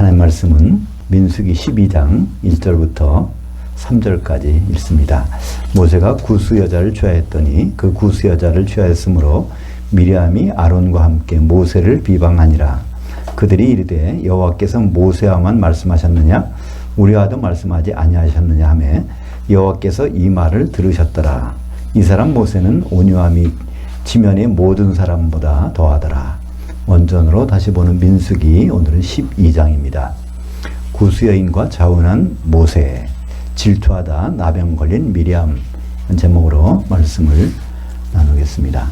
하나님 말씀은 민수기 12장 1절부터 3절까지 읽습니다. 모세가 구스 여자를 취하였더니 그 구스 여자를 취하였으므로 미리암이 아론과 함께 모세를 비방하니라. 그들이 이르되 여호와께서 모세와만 말씀하셨느냐 우리와도 말씀하지 아니하셨느냐 하매 여호와께서 이 말을 들으셨더라. 이 사람 모세는 온유함이 지면의 모든 사람보다 더하더라. 원전으로 다시 보는 민수기, 오늘은 12장입니다. 구스 여인과 자운한 모세, 질투하다 나병 걸린 미리암 제목으로 말씀을 나누겠습니다.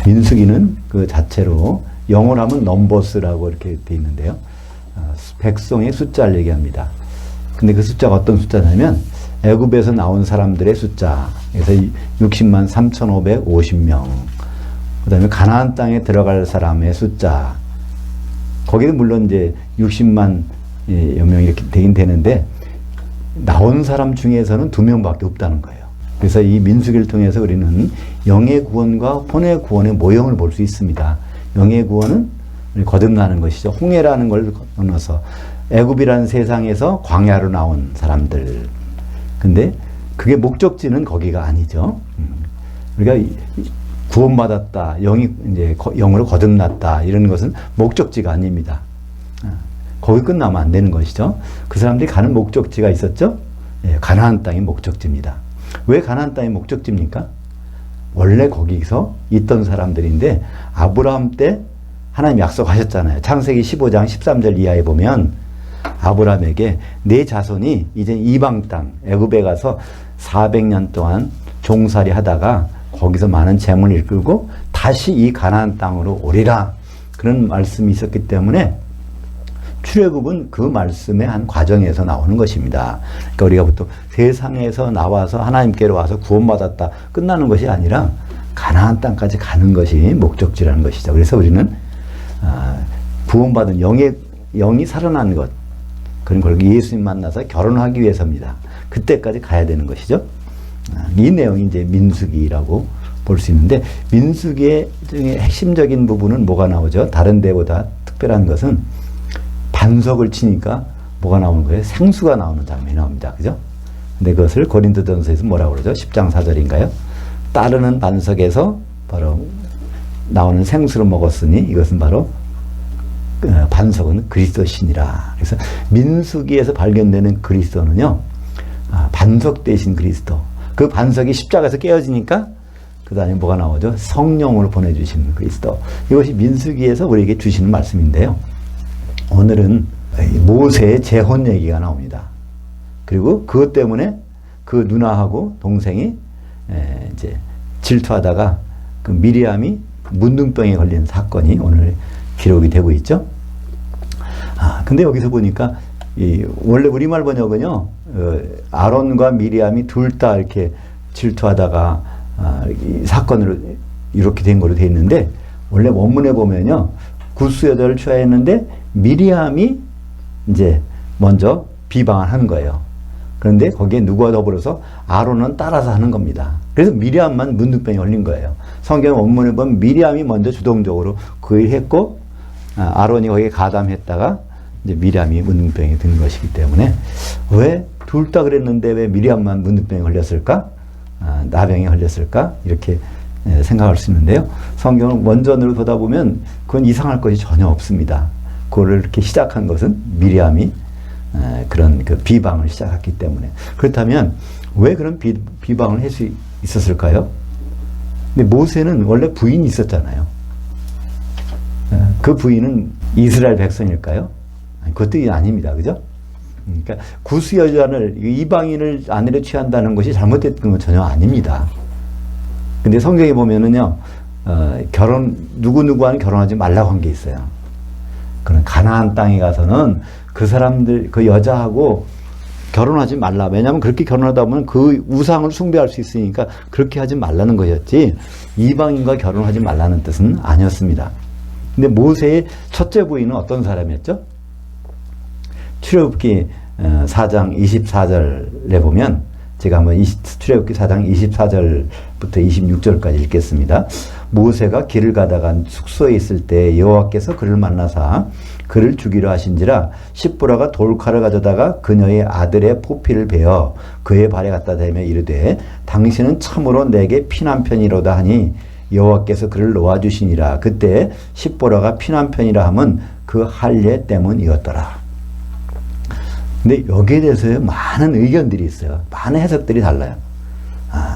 민수기는 그 자체로 영어로 하면 넘버스라고 이렇게 되어 있는데요. 백성의 숫자를 얘기합니다. 근데 그 숫자가 어떤 숫자냐면 애굽에서 나온 사람들의 숫자. 그래서 60만 3,550명. 그 다음에 가나안 땅에 들어갈 사람의 숫자. 거기는 물론 이제 60만 여 명 이렇게 되긴 되는데 나온 사람 중에서는 2명밖에 없다는 거예요. 그래서 이 민수기를 통해서 우리는 영의 구원과 혼의 구원의 모형을 볼 수 있습니다. 영의 구원은 거듭나는 것이죠. 홍해라는 걸 건너서 애굽이라는 세상에서 광야로 나온 사람들. 근데 그게 목적지는 거기가 아니죠. 우리가 구원받았다, 영이 이제 영으로 거듭났다 이런 것은 목적지가 아닙니다. 거기 끝나면 안 되는 것이죠. 그 사람들이 가는 목적지가 있었죠. 예, 가나안 땅이 목적지입니다. 왜 가나안 땅이 목적지입니까? 원래 거기서 있던 사람들인데 아브라함 때 하나님 약속하셨잖아요. 창세기 15장 13절 이하에 보면 아브라함에게 내 자손이 이제 이방 땅 애굽에 가서 400년 동안 종살이 하다가 거기서 많은 재물을 이끌고 다시 이 가나안 땅으로 오리라 그런 말씀이 있었기 때문에 출애굽은 그 말씀의 한 과정에서 나오는 것입니다. 그러니까 우리가 보통 세상에서 나와서 하나님께로 와서 구원받았다 끝나는 것이 아니라 가나안 땅까지 가는 것이 목적지라는 것이죠. 그래서 우리는 구원받은 영이 살아난 것, 그런 걸 예수님 만나서 결혼하기 위해서입니다. 그때까지 가야 되는 것이죠. 이 내용이 이제 민수기라고 볼 수 있는데 민수기의 핵심적인 부분은 뭐가 나오죠? 다른 데보다 특별한 것은 반석을 치니까 뭐가 나오는 거예요? 생수가 나오는 장면이 나옵니다. 그죠? 근데 그것을 고린도전서에서 뭐라고 그러죠? 10장 4절인가요? 따르는 반석에서 바로 나오는 생수를 먹었으니 이것은 바로 반석은 그리스도시니라. 그래서 민수기에서 발견되는 그리스도는요, 반석 대신 그리스도. 그 반석이 십자가에서 깨어지니까 그 다음에 뭐가 나오죠? 성령으로 보내주시는 그리스도. 이것이 민수기에서 우리에게 주시는 말씀인데요. 오늘은 모세의 재혼 얘기가 나옵니다. 그리고 그것 때문에 그 누나하고 동생이 이제 질투하다가 그 미리암이 문둥병에 걸린 사건이 오늘 기록이 되고 있죠. 근데 여기서 보니까 원래 우리말 번역은요, 아론과 미리암이 둘 다 이렇게 질투하다가 이 사건으로 이렇게 된 걸로 되어 있는데 원래 원문에 보면요, 구스 여자를 취하였는데 미리암이 이제 먼저 비방을 하는 거예요. 그런데 거기에 누구와 더불어서 아론은 따라서 하는 겁니다. 그래서 미리암만 문둥병에 걸린 거예요. 성경 원문에 보면 미리암이 먼저 주동적으로 그 일을 했고 아론이 거기에 가담했다가 이제 미리암이 문둥병에 든 것이기 때문에 왜 둘 다 그랬는데 왜 미리암만 문둥병에 걸렸을까? 나병에 걸렸을까? 이렇게 생각할 수 있는데요. 성경을 원전으로 보다 보면 그건 이상할 것이 전혀 없습니다. 그거를 이렇게 시작한 것은 미리암이 그런 그 비방을 시작했기 때문에. 그렇다면 왜 그런 비방을 할 수 있었을까요? 근데 모세는 원래 부인이 있었잖아요. 그 부인은 이스라엘 백성일까요? 그것도 아닙니다. 그죠? 그러니까 구스 여자를 이방인을 아내로 취한다는 것이 잘못됐던 건 전혀 아닙니다. 근데 성경에 보면은요, 누구누구와는 결혼하지 말라고 한 게 있어요. 그런 가나안 땅에 가서는 그 사람들, 그 여자하고 결혼하지 말라. 왜냐하면 그렇게 결혼하다 보면 그 우상을 숭배할 수 있으니까 그렇게 하지 말라는 것이었지, 이방인과 결혼하지 말라는 뜻은 아니었습니다. 근데 모세의 첫째 부인은 어떤 사람이었죠? 출애굽기 4장 24절에 보면 제가 한번 출애굽기 4장 24절부터 26절까지 읽겠습니다. 모세가 길을 가다가 숙소에 있을 때 여호와께서 그를 만나사 그를 죽이려 하신지라 십보라가 돌칼을 가져다가 그녀의 아들의 포피를 베어 그의 발에 갖다 대며 이르되 당신은 참으로 내게 피난편이로다 하니 여호와께서 그를 놓아주시니라. 그때 십보라가 피난편이라 함은 그 할례 때문이었더라. 근데 여기에 대해서 많은 의견들이 있어요. 많은 해석들이 달라요.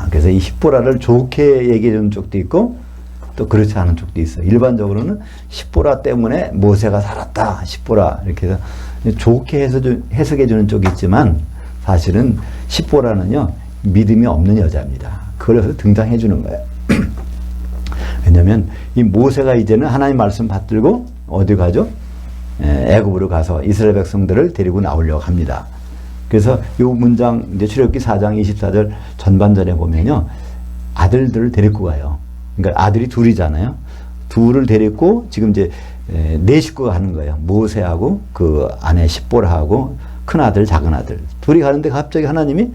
그래서 이 십보라를 좋게 얘기해 주는 쪽도 있고 또 그렇지 않은 쪽도 있어요. 일반적으로는 십보라 때문에 모세가 살았다. 십보라 이렇게 해서 좋게 해석해 주는 쪽이 있지만 사실은 십보라는요 믿음이 없는 여자입니다. 그래서 등장해 주는 거예요. 왜냐하면 이 모세가 이제는 하나님 말씀 받들고 어디 가죠? 애굽으로 가서 이스라엘 백성들을 데리고 나오려고 합니다. 그래서 이 문장 이제 출애굽기 4장 24절 전반전에 보면요 아들들을 데리고 가요. 그러니까 아들이 둘이잖아요. 둘을 데리고 지금 이제 네 식구가 가는 거예요. 모세하고 그 아내 십보라하고 큰 아들, 작은 아들 둘이 가는데 갑자기 하나님이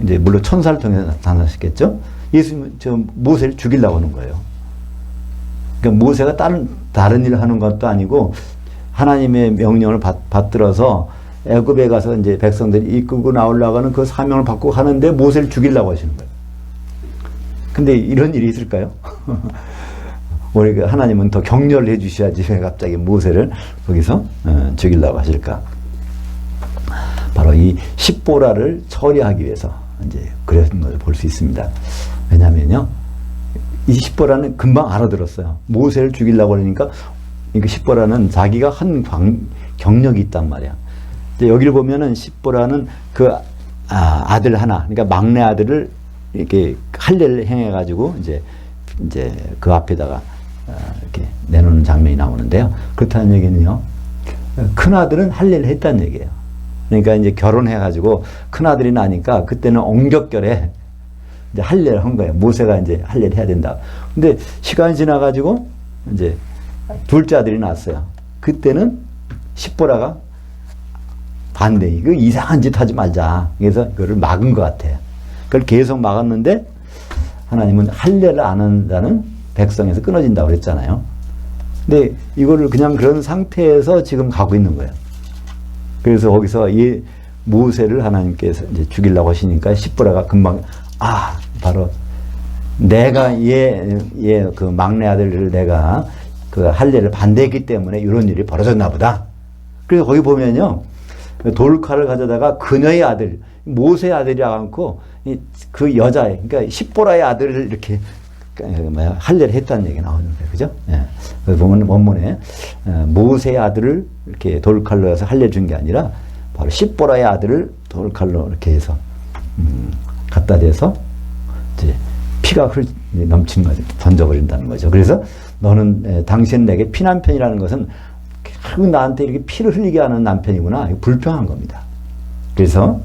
이제 물론 천사를 통해서 나타나셨겠죠. 예수님 저 모세를 죽이려고 하는 거예요. 그러니까 모세가 다른 일을 하는 것도 아니고 하나님의 명령을 받들어서 애굽에 가서 이제 백성들이 이끌고 나오려고 하는 그 사명을 받고 하는데 모세를 죽이려고 하시는 거예요. 근데 이런 일이 있을까요? 우리 하나님은 더 격려를 해주셔야지 왜 갑자기 모세를 거기서 죽이려고 하실까? 바로 이 십보라를 처리하기 위해서 이제 그런 걸 볼 수 있습니다. 왜냐하면요, 이 십보라는 금방 알아들었어요. 모세를 죽이려고 그러니까 이 십보라는 자기가 한 경력이 있단 말이야. 여기를 보면은 십보라는 그 아들 하나, 그러니까 막내 아들을 이렇게 할례를 행해가지고 이제 그 앞에다가 이렇게 내놓는 장면이 나오는데요. 그렇다는 얘기는요, 큰 아들은 할례를 했다는 얘기예요. 그러니까 이제 결혼해가지고 큰 아들이 나니까 그때는 엉격결에 이제 할례를 한 거예요. 모세가 이제 할례를 해야 된다. 근데 시간이 지나가지고 이제 둘째 아들이 낳았어요. 그때는 십보라가 반대, 이거 이상한 짓 하지 말자. 그래서 그거를 막은 것 같아요. 그걸 계속 막았는데 하나님은 할례를 안 한다는 백성에서 끊어진다고 그랬잖아요. 근데 이거를 그냥 그런 상태에서 지금 가고 있는 거예요. 그래서 거기서 이 모세를 하나님께서 이제 죽이려고 하시니까 십보라가 금방 바로 내가 얘 그 막내 아들을 내가 그 할례를 반대했기 때문에 이런 일이 벌어졌나 보다. 그래서 거기 보면요, 돌칼을 가져다가 그녀의 아들, 모세의 아들이 않고 그 여자의, 그러니까 십보라의 아들을 이렇게 할례를 했다는 얘기가 나오는 거예요. 그죠? 예. 보면 원문에 모세의 아들을 이렇게 돌칼로 해서 할례 준 게 아니라 바로 십보라의 아들을 돌칼로 이렇게 해서 갖다 대서 이제 피가 넘친 거죠. 던져버린다는 거죠. 그래서 너는 당신 내게 피난편이라는 것은 결국 나한테 이렇게 피를 흘리게 하는 남편이구나. 불평한 겁니다. 그래서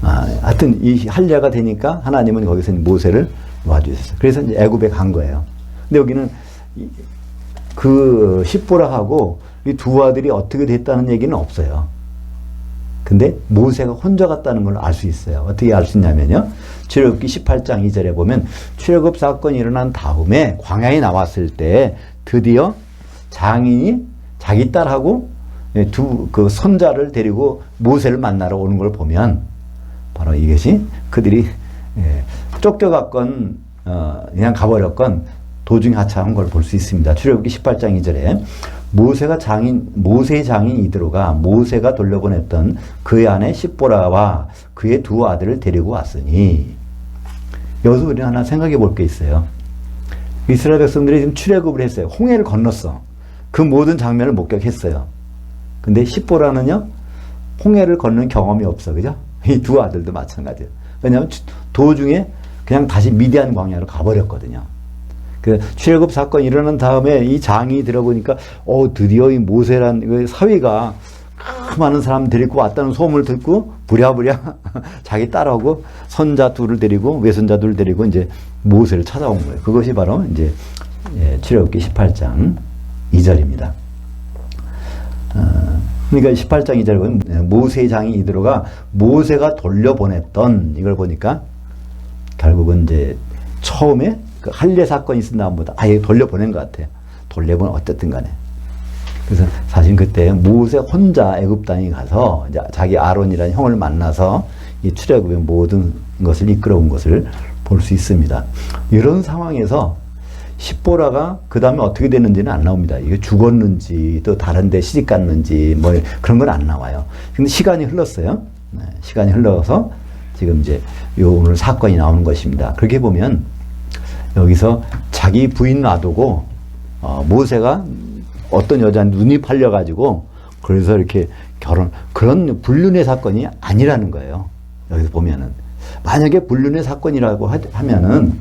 하여튼 이 할례가 되니까 하나님은 거기서 모세를 놓아주셨어요. 그래서 이제 애굽에 간 거예요. 근데 여기는 그 십보라하고 이 두 아들이 어떻게 됐다는 얘기는 없어요. 근데 모세가 혼자 갔다는 걸 알 수 있어요. 어떻게 알 수 있냐면요, 출애굽기 18장 2절에 보면 출애굽 사건이 일어난 다음에 광야에 나왔을 때 드디어 장인이 자기 딸하고 그 손자를 데리고 모세를 만나러 오는 걸 보면 바로 이것이 그들이 쫓겨갔건 그냥 가버렸건 도중에 하차한 걸 볼 수 있습니다. 출애굽기 18장 2절에 모세의 장인 이드로가 모세가 돌려보냈던 그의 아내 십보라와 그의 두 아들을 데리고 왔으니, 여기서 우리는 하나 생각해 볼 게 있어요. 이스라엘 백성들이 지금 출애굽을 했어요. 홍해를 건넜어. 그 모든 장면을 목격했어요. 근데 십보라는요, 홍해를 걷는 경험이 없어. 그죠? 이 두 아들도 마찬가지예요. 왜냐하면 도중에 그냥 다시 미디안 광야로 가버렸거든요. 그 출애굽 사건이 일어난 다음에 이 장이 들어보니까 드디어 이 모세란 그 사위가 많은 사람 데리고 왔다는 소문을 듣고 부랴부랴 자기 딸하고 손자 둘을 데리고 외손자 둘을 데리고 이제 모세를 찾아온 거예요. 그것이 바로 이제 출애굽기 18장 2절입니다. 그러니까 18장 2절에 보면 모세의 장이 이드로가 모세가 돌려보냈던, 이걸 보니까 결국은 이제 처음에 그 할례 사건이 있은 다음보다 아예 돌려보낸 것 같아요. 돌려보낸 어쨌든 간에. 그래서 사실 그때 모세 혼자 애굽 땅에 가서 이제 자기 아론이라는 형을 만나서 이 출애굽의 모든 것을 이끌어온 것을 볼 수 있습니다. 이런 상황에서 십보라가 그 다음에 어떻게 됐는지는 안 나옵니다. 이게 죽었는지 또 다른 데 시집 갔는지 뭐 그런 건 안 나와요. 근데 시간이 흘렀어요. 네, 시간이 흘러서 지금 이제 요 오늘 사건이 나오는 것입니다. 그렇게 보면 여기서 자기 부인 놔두고 모세가 어떤 여자한테 눈이 팔려가지고 그래서 이렇게 그런 불륜의 사건이 아니라는 거예요. 여기서 보면은. 만약에 불륜의 사건이라고 하면은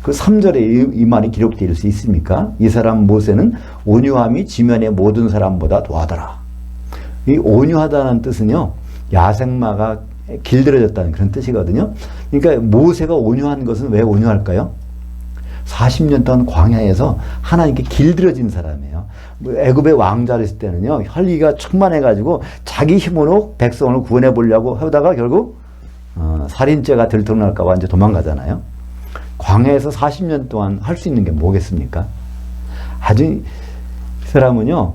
그 3절에 이 말이 기록되어 수 있습니까? 이 사람 모세는 온유함이 지면의 모든 사람보다 더하더라. 이 온유하다는 뜻은요, 야생마가 길들여졌다는 그런 뜻이거든요. 그러니까 모세가 온유한 것은 왜 온유할까요? 40년 동안 광야에서 하나님께 길들여진 사람이에요. 애굽의 왕자를 했을 때는요, 혈기가 충만해가지고 자기 힘으로 백성을 구원해 보려고 하다가 결국 살인죄가 들통날까봐 이제 도망가잖아요. 광야에서 40년 동안 할 수 있는 게 뭐겠습니까? 아주 이 사람은요,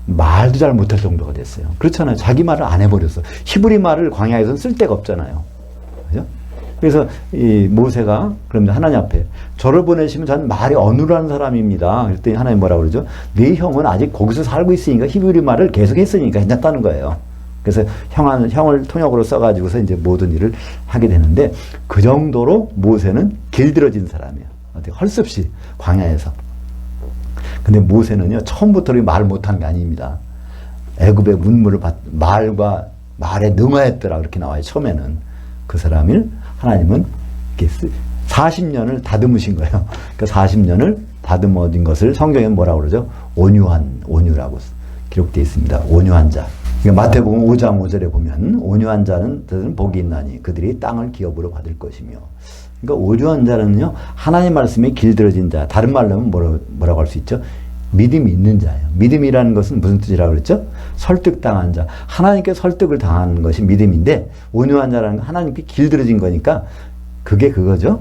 말도 잘 못할 정도가 됐어요. 그렇잖아요. 자기 말을 안 해버렸어. 히브리 말을 광야에서는 쓸 데가 없잖아요. 그죠? 그래서 이 모세가 그러면 하나님 앞에 저를 보내시면 저는 말이 어눌한 사람입니다. 그랬더니 하나님 뭐라 그러죠? 네 형은 아직 거기서 살고 있으니까 히브리 말을 계속 했으니까 괜찮다는 거예요. 그래서 형을 통역으로 써가지고서 이제 모든 일을 하게 되는데 그 정도로 모세는 길들여진 사람이에요. 어떻게 할 수 없이 광야에서. 근데 모세는요, 처음부터 말을 못하는 게 아닙니다. 애굽의 문물을 말에 능하였더라 그렇게 나와요. 처음에는 그 사람을 하나님은 이렇게 40년을 다듬으신 거예요. 그 40년을 다듬어진 것을 성경에 뭐라고 그러죠? 온유라고 기록되어 있습니다. 온유한 자. 그러니까 마태복음 5장 5절에 보면 온유한 자는 복이 있나니 그들이 땅을 기업으로 받을 것이며. 그러니까 온유한 자는요, 하나님 말씀에 길들여진 자. 다른 말로 하면 뭐라고 할 수 있죠? 믿음이 있는 자예요. 믿음이라는 것은 무슨 뜻이라고 그랬죠? 설득당한 자. 하나님께 설득을 당하는 것이 믿음인데 온유한 자라는 건 하나님께 길들여진 거니까 그게 그거죠.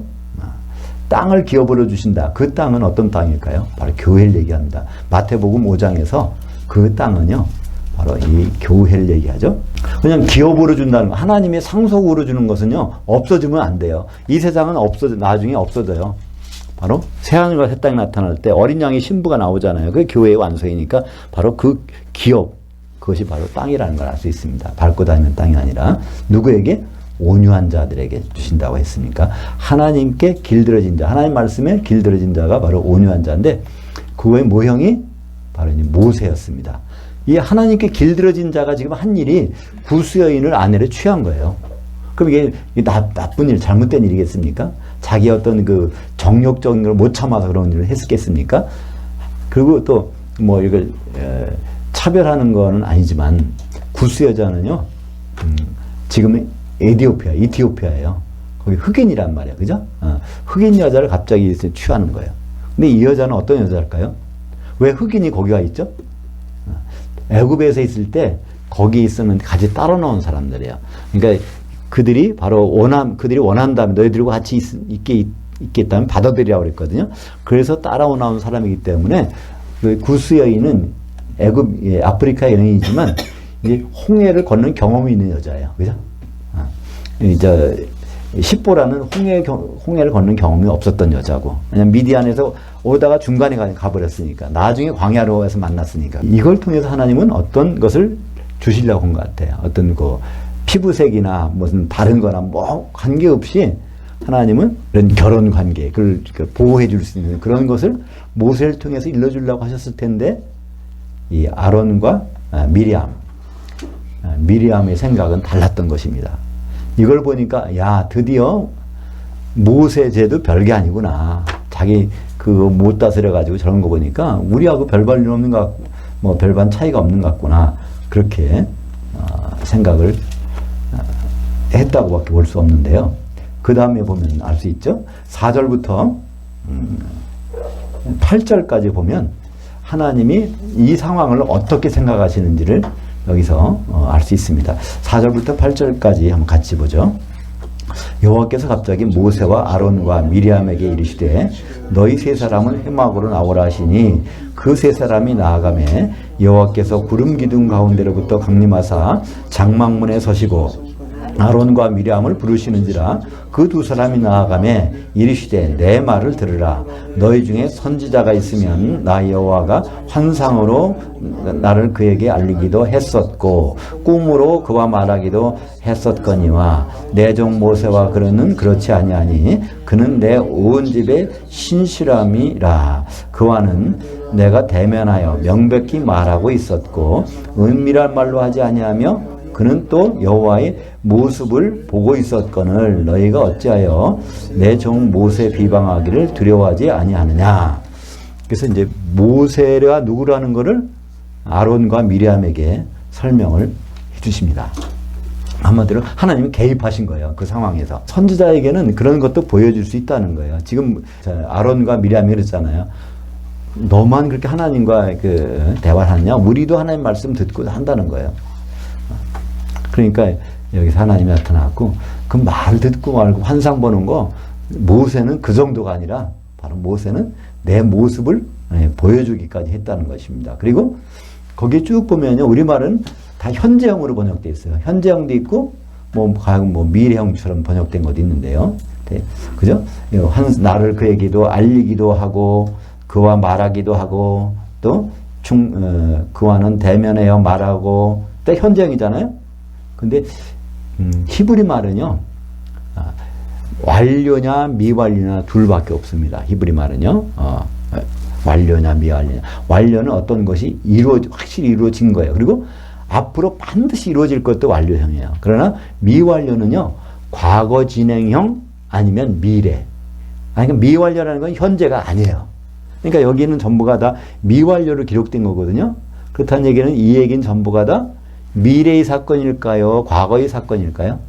땅을 기업으로 주신다. 그 땅은 어떤 땅일까요? 바로 교회를 얘기합니다. 마태복음 5장에서 그 땅은요, 바로 이 교회를 얘기하죠. 그냥 기업으로 준다는 거, 하나님의 상속으로 주는 것은요, 없어지면 안 돼요. 이 세상은 나중에 없어져요. 바로 새하늘과 새 땅이 나타날 때 어린 양의 신부가 나오잖아요. 그게 교회의 완성이니까 바로 그 기업, 그것이 바로 땅이라는 걸 알 수 있습니다. 밟고 다니는 땅이 아니라 누구에게? 온유한 자들에게 주신다고 했으니까 하나님께 길들여진 자, 하나님 말씀에 길들여진 자가 바로 온유한 자인데 그거의 모형이 바로 이제 모세였습니다. 이 하나님께 길들여진 자가 지금 한 일이 구스 여인을 아내로 취한 거예요. 그럼 이게 나쁜 일, 잘못된 일이겠습니까? 자기 어떤 그 정욕적인 걸 못 참아서 그런 일을 했겠습니까? 그리고 또 뭐 이걸 차별하는 거는 아니지만 구스 여자는요, 지금 이티오피아예요. 거기 흑인이란 말이야, 그죠? 흑인 여자를 갑자기 취하는 거예요. 근데 이 여자는 어떤 여자일까요? 왜 흑인이 거기 와 있죠? 애굽에서 있을 때 거기 있으면 같이 따라 나온 사람들이에요. 그러니까 그들이 원한다면 너희들과 같이 있겠다면 받아들이라고 그랬거든요. 그래서 따라 나온 사람이기 때문에 그 구스 여인은 아프리카 여인이지만 이제 홍해를 건넌 경험이 있는 여자예요. 그죠? 이제 십보라는 홍해를 건넌 경험이 없었던 여자고, 왜냐면 미디안에서 오다가 중간에 가버렸으니까, 나중에 광야로 해서 만났으니까, 이걸 통해서 하나님은 어떤 것을 주시려고 한 것 같아요. 어떤 그 피부색이나 무슨 다른 거나 뭐 관계없이 하나님은 이런 결혼 관계, 그걸 보호해 줄 수 있는 그런 것을 모세를 통해서 일러주려고 하셨을 텐데, 이 아론과 미리암의 생각은 달랐던 것입니다. 이걸 보니까, 야, 드디어 모세제도 별게 아니구나. 자기 그거 못 다스려가지고 저런 거 보니까 우리하고 별반 일 없는 것 같고, 뭐 별반 차이가 없는 것 같구나. 그렇게 생각을 했다고밖에 볼 수 없는데요. 그 다음에 보면 알 수 있죠. 4절부터 8절까지 보면 하나님이 이 상황을 어떻게 생각하시는지를 여기서 알 수 있습니다. 4절부터 8절까지 한번 같이 보죠. 여호와께서 갑자기 모세와 아론과 미리암에게 이르시되 너희 세 사람은 회막으로 나오라 하시니 그 세 사람이 나아가매 여호와께서 구름 기둥 가운데로부터 강림하사 장막문에 서시고 아론과 미리암을 부르시는지라 그 두 사람이 나아가매 이르시되 내 말을 들으라. 너희 중에 선지자가 있으면 나 여호와가 환상으로 나를 그에게 알리기도 했었고 꿈으로 그와 말하기도 했었거니와 내 종 모세와 그는 그렇지 아니하니 그는 내 온 집의 신실함이라. 그와는 내가 대면하여 명백히 말하고 있었고 은밀한 말로 하지 아니하며 그는 또 여호와의 모습을 보고 있었거늘 너희가 어찌하여 내 종 모세 비방하기를 두려워하지 아니하느냐. 그래서 이제 모세가 누구라는 것을 아론과 미리암에게 설명을 해주십니다. 한마디로 하나님이 개입하신 거예요. 그 상황에서. 선지자에게는 그런 것도 보여줄 수 있다는 거예요. 지금 아론과 미리암이 그랬잖아요. 너만 그렇게 하나님과 그 대화를 하느냐? 우리도 하나님 말씀 듣고 한다는 거예요. 그러니까 여기서 하나님이 나타났고 그 말 듣고 말고 환상 보는 거 모세는 그 정도가 아니라 바로 모세는 내 모습을 보여주기까지 했다는 것입니다. 그리고 거기 쭉 보면요. 우리말은 다 현재형으로 번역되어 있어요. 현재형도 있고 뭐 미래형처럼 번역된 것도 있는데요. 네. 그죠? 나를 그에게도 알리기도 하고 그와 말하기도 하고 또 그와는 대면하여 말하고 또 현재형이잖아요. 근데 히브리 말은요. 완료냐 미완료냐 둘밖에 없습니다. 히브리 말은요. 완료냐 미완료냐. 완료는 어떤 것이 확실히 이루어진 거예요. 그리고 앞으로 반드시 이루어질 것도 완료형이에요. 그러나 미완료는요. 과거 진행형 아니면 미래. 그러니까 미완료라는 건 현재가 아니에요. 그러니까 여기는 전부가 다 미완료로 기록된 거거든요. 그렇다는 얘기는 이 얘기는 전부가 다 미래의 사건일까요? 과거의 사건일까요?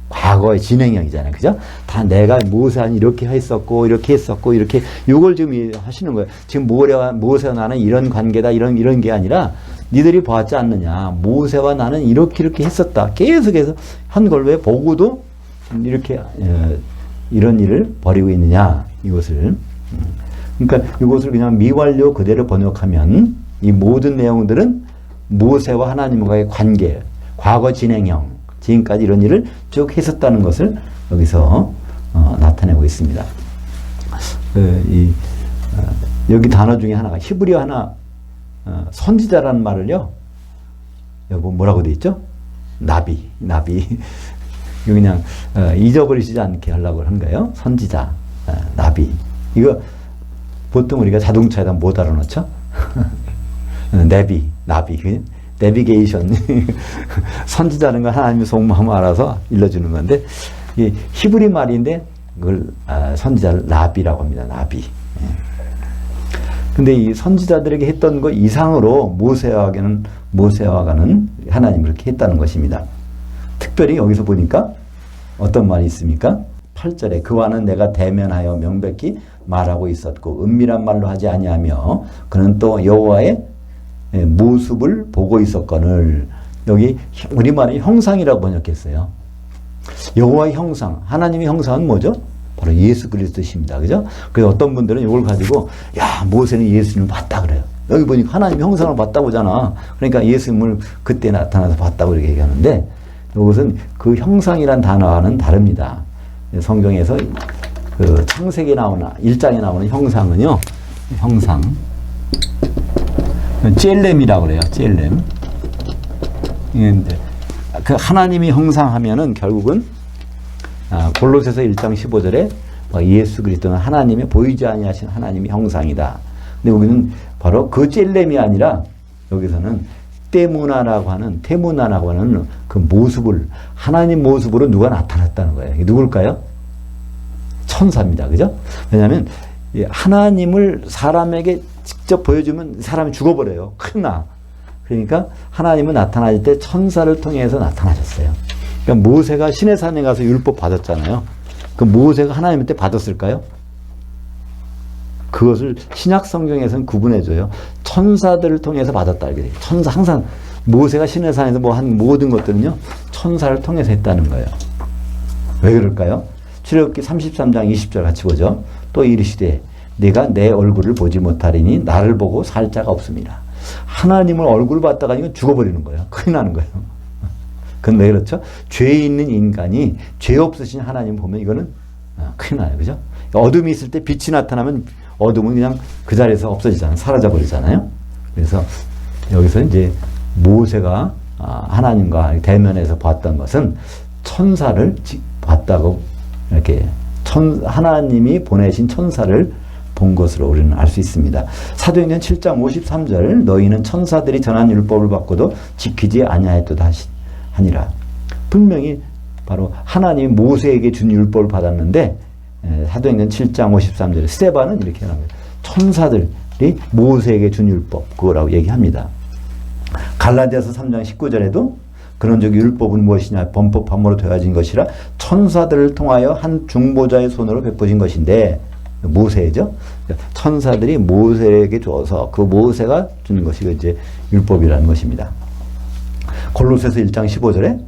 과거의 진행형이잖아요. 그죠? 다 내가 모세는 이렇게 했었고, 이렇게 했었고, 이렇게, 요걸 지금 하시는 거예요. 지금 모세와 나는 이런 관계다, 이런 게 아니라, 니들이 보았지 않느냐. 모세와 나는 이렇게 했었다. 계속해서 한 걸 왜 보고도 이렇게, 이런 일을 벌이고 있느냐. 이것을. 그러니까 이것을 그냥 미완료 그대로 번역하면, 이 모든 내용들은 모세와 하나님과의 관계, 과거 진행형, 지금까지 이런 일을 쭉 했었다는 것을 여기서 나타내고 있습니다. 여기 단어 중에 하나가 히브리어 하나 선지자라는 말을요. 여기 뭐라고 돼 있죠? 나비. 이거 그냥 잊어버리시지 않게 하려고 한 거예요. 선지자, 나비. 이거 보통 우리가 자동차에다 못 알아놓죠? 나비. 내비게이션. 선지자는 건 하나님의 속마음을 알아서 일러주는 건데, 이 히브리 말인데, 그걸, 선지자를 나비라고 합니다. 나비. 근데 이 선지자들에게 했던 것 이상으로 모세와가는 하나님을 그렇게 했다는 것입니다. 특별히 여기서 보니까 어떤 말이 있습니까? 8절에 그와는 내가 대면하여 명백히 말하고 있었고, 은밀한 말로 하지 아니하며, 그는 또 여호와의 모습을 보고 있었거늘. 여기 우리말이 형상이라고 번역했어요. 여호와의 형상, 하나님의 형상은 뭐죠? 바로 예수 그리스도십니다. 그죠? 그래서 어떤 분들은 이걸 가지고 야 모세는 예수님을 봤다 그래요. 여기 보니까 하나님의 형상을 봤다 보잖아. 그러니까 예수님을 그때 나타나서 봤다고 이렇게 얘기하는데 이것은 그 형상이란 단어와는 다릅니다. 성경에서 그 창세기에 나오는 1장에 나오는 형상은요. 형상 젤렘이라고 그래요. 젤렘. 그 하나님이 형상하면은 결국은 골로새서 1장 15절에 예수 그리스도는 하나님의 보이지 아니하신 하나님의 형상이다. 근데 여기는 바로 그 젤렘이 아니라 여기서는 테무나라고 하는 그 모습을 하나님 모습으로 누가 나타났다는 거예요. 이게 누굴까요? 천사입니다. 그죠? 왜냐하면 하나님을 사람에게 직접 보여주면 사람이 죽어버려요. 큰일 나. 그러니까 하나님은 나타나실 때 천사를 통해서 나타나셨어요. 그러니까 모세가 시내 산에 가서 율법 받았잖아요. 그 모세가 하나님한테 받았을까요? 그것을 신약 성경에서는 구분해줘요. 천사들을 통해서 받았다. 이렇게 천사 항상 모세가 시내 산에서 뭐 한 모든 것들은요 천사를 통해서 했다는 거예요. 왜 그럴까요? 출애굽기 33장 20절 같이 보죠. 또 이르시되 네가 내 얼굴을 보지 못하리니 나를 보고 살 자가 없습니다. 하나님을 얼굴 봤다가 이건 죽어버리는 거예요. 큰일 나는 거예요. 그건 왜 그렇죠? 죄 있는 인간이 죄 없으신 하나님 보면 이거는 큰일 나요. 그죠? 어둠이 있을 때 빛이 나타나면 어둠은 그냥 그 자리에서 없어지잖아요. 사라져버리잖아요. 그래서 여기서 이제 모세가 하나님과 대면에서 봤던 것은 천사를 봤다고 이렇게 하나님이 보내신 천사를 본 것으로 우리는 알 수 있습니다. 사도행전 7장 53절 너희는 천사들이 전한 율법을 받고도 지키지 아니하였도다 하니라. 분명히 바로 하나님이 모세에게 준 율법을 받았는데 사도행전 7장 53절에 스데반은 이렇게 합니다. 천사들이 모세에게 준 율법 그거라고 얘기합니다. 갈라디아서 3장 19절에도 그런즉 율법은 무엇이냐 범법함으로 되어진 것이라 천사들을 통하여 한 중보자의 손으로 베푸신 것인데 모세죠. 천사들이 모세에게 줘서 그 모세가 준 것이 이제 율법이라는 것입니다. 골로새서 1장 15절에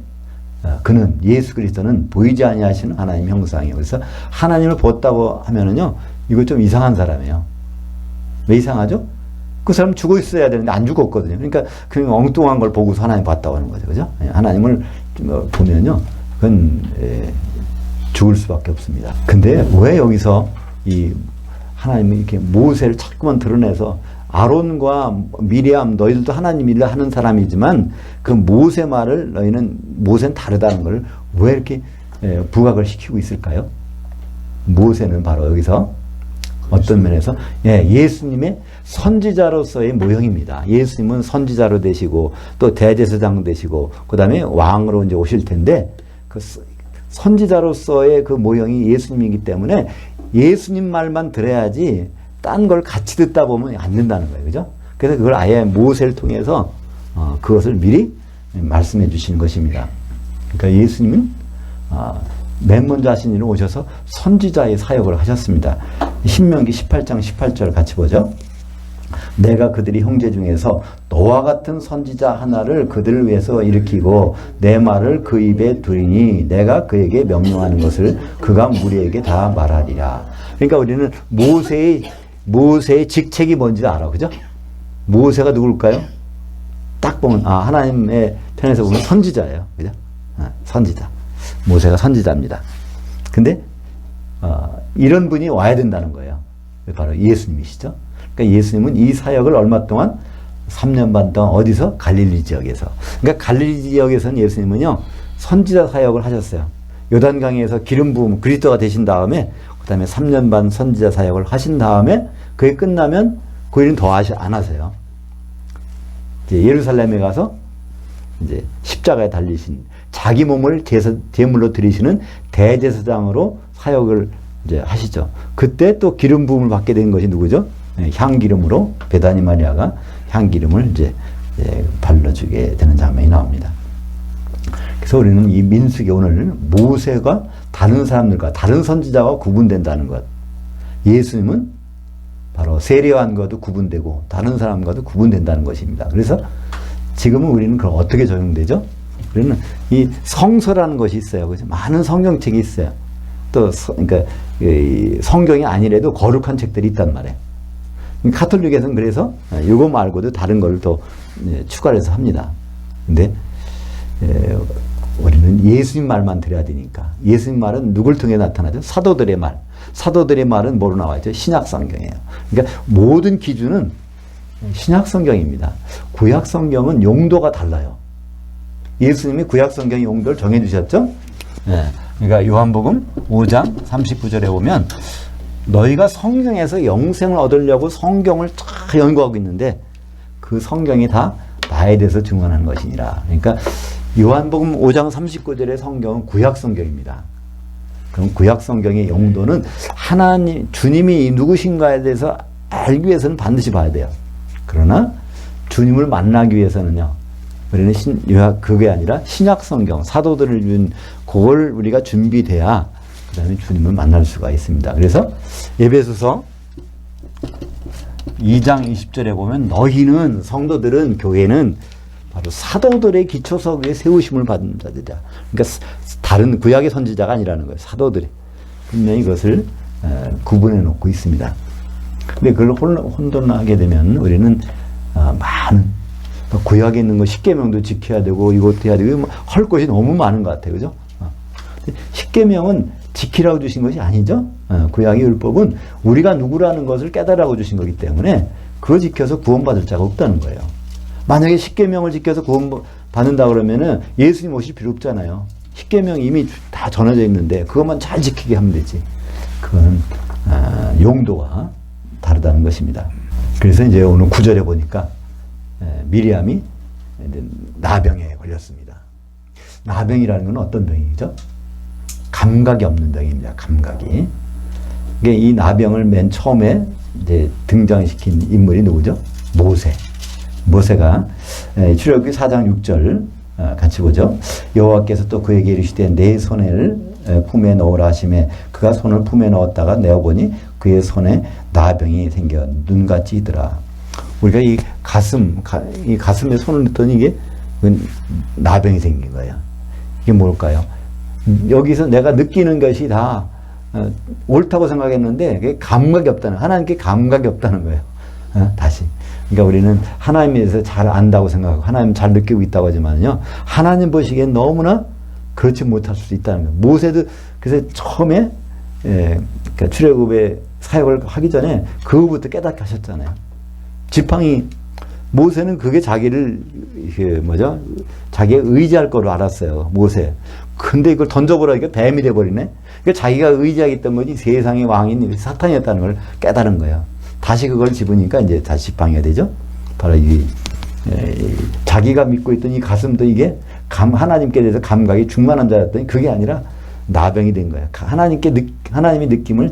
그는 예수 그리스도는 보이지 아니하시는 하나님 형상이에요. 그래서 하나님을 보았다고 하면은요 이거 좀 이상한 사람이에요. 왜 이상하죠? 그 사람 죽어 있어야 되는데 안 죽었거든요. 그러니까 그 엉뚱한 걸 보고서 하나님 봤다고 하는 거죠. 그죠? 하나님을 보면요 그건 죽을 수밖에 없습니다. 근데 왜 여기서 이 하나님이 이렇게 모세를 자꾸만 드러내서 아론과 미리암 너희들도 하나님 일을 하는 사람이지만 그 모세 말을 너희는 모세는 다르다는 걸 왜 이렇게 부각을 시키고 있을까요? 모세는 바로 여기서 어떤 면에서 예수님의 선지자로서의 모형입니다. 예수님은 선지자로 되시고 또 대제사장 되시고 그 다음에 왕으로 이제 오실 텐데 그 선지자로서의 그 모형이 예수님이기 때문에 예수님 말만 들어야지 딴 걸 같이 듣다 보면 안 된다는 거예요. 그죠? 그래서 그걸 아예 모세를 통해서 그것을 미리 말씀해 주시는 것입니다. 그러니까 예수님은 맨 먼저 하신 일을 오셔서 선지자의 사역을 하셨습니다. 신명기 18장 18절 같이 보죠. 내가 그들이 형제 중에서 너와 같은 선지자 하나를 그들을 위해서 일으키고 내 말을 그 입에 두리니 내가 그에게 명령하는 것을 그가 무리에게 다 말하리라. 그러니까 우리는 모세의 직책이 뭔지 알아. 그죠? 모세가 누굴까요? 딱 보면 하나님의 편에서 보면 선지자예요. 그죠? 선지자. 모세가 선지자입니다. 근데 이런 분이 와야 된다는 거예요. 바로 예수님이시죠. 그러니까 예수님은 이 사역을 얼마 동안 3년 반 동안 어디서? 갈릴리 지역에서. 그러니까 갈릴리 지역에서는 예수님은요 선지자 사역을 하셨어요. 요단강에서 기름 부음 그리스도가 되신 다음에 그 다음에 3년 반 선지자 사역을 하신 다음에 그게 끝나면 그 일은 더 안 하세요. 이제 예루살렘에 가서 이제 십자가에 달리신 자기 몸을 제물로 드리시는 대제사장으로 사역을 이제 하시죠. 그때 또 기름 부음을 받게 된 것이 누구죠? 향기름으로 베다니 마리아가 향기름을 이제 발라주게 되는 장면이 나옵니다. 그래서 우리는 이 민수기 오늘 모세가 다른 사람들과 다른 선지자와 구분된다는 것. 예수님은 바로 세례요한과도 구분되고 다른 사람과도 구분된다는 것입니다. 그래서 지금은 우리는 그럼 어떻게 적용되죠? 우리는 이 성서라는 것이 있어요. 그죠? 많은 성경책이 있어요. 또 그러니까 성경이 아니래도 거룩한 책들이 있단 말이에요. 가톨릭에서는 그래서 이거 말고도 다른 걸 더 추가를 해서 합니다. 근데 우리는 예수님 말만 들어야 되니까. 예수님 말은 누굴 통해 나타나죠? 사도들의 말. 사도들의 말은 뭐로 나와 있죠? 신약 성경이에요. 그러니까 모든 기준은 신약 성경입니다. 구약 성경은 용도가 달라요. 예수님이 구약 성경 용도를 정해 주셨죠? 그러니까 요한복음 5장 39절에 보면 너희가 성경에서 영생을 얻으려고 성경을 다 연구하고 있는데 그 성경이 다 나에 대해서 증언하는 것이니라. 그러니까 요한복음 5장 39절의 성경은 구약 성경입니다. 그럼 구약 성경의 용도는 하나님, 주님이 누구신가에 대해서 알기 위해서는 반드시 봐야 돼요. 그러나 주님을 만나기 위해서는요, 우리는 그게 아니라 신약 성경, 사도들을 준 그걸 우리가 준비돼야 그 다음에 주님을 만날 수가 있습니다. 그래서 에베소서 2장 20절에 보면 너희는 성도들은 교회는 바로 사도들의 기초석에 세우심을 받은 자들이다. 그러니까 다른 구약의 선지자가 아니라는 거예요. 사도들이. 분명히 이것을 구분해 놓고 있습니다. 근데 그걸 혼돈하게 되면 우리는 많은 구약에 있는 거 십계명도 지켜야 되고 이것도 해야 되고 할 것이 너무 많은 것 같아요. 그죠? 십계명은 지키라고 주신 것이 아니죠. 구약의 율법은 우리가 누구라는 것을 깨달으라고 주신 거기 때문에 그거 지켜서 구원받을 자가 없다는 거예요. 만약에 십계명을 지켜서 구원받는다 그러면은 예수님 오실 필요 없잖아요. 십계명이 이미 다 전해져 있는데 그것만 잘 지키게 하면 되지. 그건 용도가 다르다는 것입니다. 그래서 이제 오늘 9절에 보니까 미리암이 나병에 걸렸습니다. 나병이라는 건 어떤 병이죠? 감각이 없는 병입니다. 감각이. 이 나병을 맨 처음에 이제 등장시킨 인물이 누구죠? 모세. 모세가 출애굽기 4장 6절 같이 보죠. 여호와께서 또 그에게 이르시되 내 손을 품에 넣으라 하시매 그가 손을 품에 넣었다가 내어보니 그의 손에 나병이 생겨 눈같이 있더라. 우리가 이 가슴에 손을 넣더니 이게 나병이 생긴 거예요. 이게 뭘까요? 여기서 내가 느끼는 것이 다 옳다고 생각했는데 그게 감각이 없다는, 하나님께 감각이 없다는 거예요. 다시. 그러니까 우리는 하나님에 대해서 잘 안다고 생각하고 하나님 잘 느끼고 있다고 하지만요, 하나님 보시기엔 너무나 그렇지 못할 수도 있다는 거예요. 모세도 그래서 처음에 그러니까 출애굽의 사역을 하기 전에 그거부터 깨닫게 하셨잖아요. 지팡이, 모세는 그게 자기를 자기가 의지할 거로 알았어요. 모세. 근데 이걸 던져보라니까 뱀이 돼버리네. 그러니까 자기가 의지하겠던 거지 세상의 왕인 사탄이었다는 걸 깨달은 거예요. 다시 그걸 집으니까 이제 다시 지팡이가 되죠. 바로 자기가 믿고 있던 이 가슴도 이게 하나님께 대해서 감각이 충만한 자였더니 그게 아니라 나병이 된 거예요. 하나님의 느낌을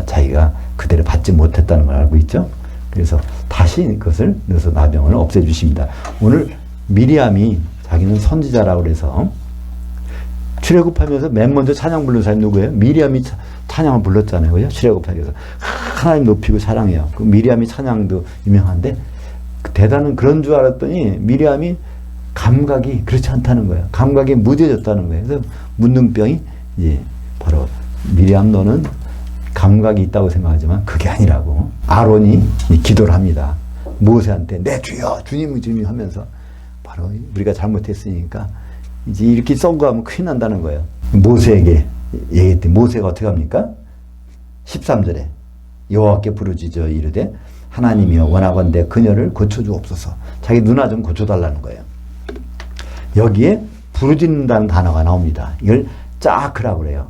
자기가 그대로 받지 못했다는 걸 알고 있죠. 그래서 다시 그것을 넣어서 나병을 없애주십니다. 오늘 미리암이 자기는 선지자라고 그래서 출애굽하면서 맨 먼저 찬양 부른 사람이 누구예요? 미리암이 찬양을 불렀잖아요. 그죠? 출애굽하면서 하나님 높이고 사랑해요. 그 미리암이 찬양도 유명한데 대단한 그런 줄 알았더니 미리암이 감각이 그렇지 않다는 거예요. 감각이 무뎌졌다는 거예요. 그래서 문둥병이 이제 바로 미리암 너는 감각이 있다고 생각하지만 그게 아니라고 아론이 기도를 합니다. 모세한테 내 주여 주님 주님 하면서 바로 우리가 잘못했으니까 이제 이렇게 썩고 하면 큰일 난다는 거예요. 모세에게 얘기했더니 모세가 어떻게 합니까? 13절에 여호와께 부르짖어 이르되 하나님이여 원하건대 그녀를 고쳐주옵소서. 자기 누나 좀 고쳐달라는 거예요. 여기에 부르짖는다는 단어가 나옵니다. 이걸 짜크라고 그래요.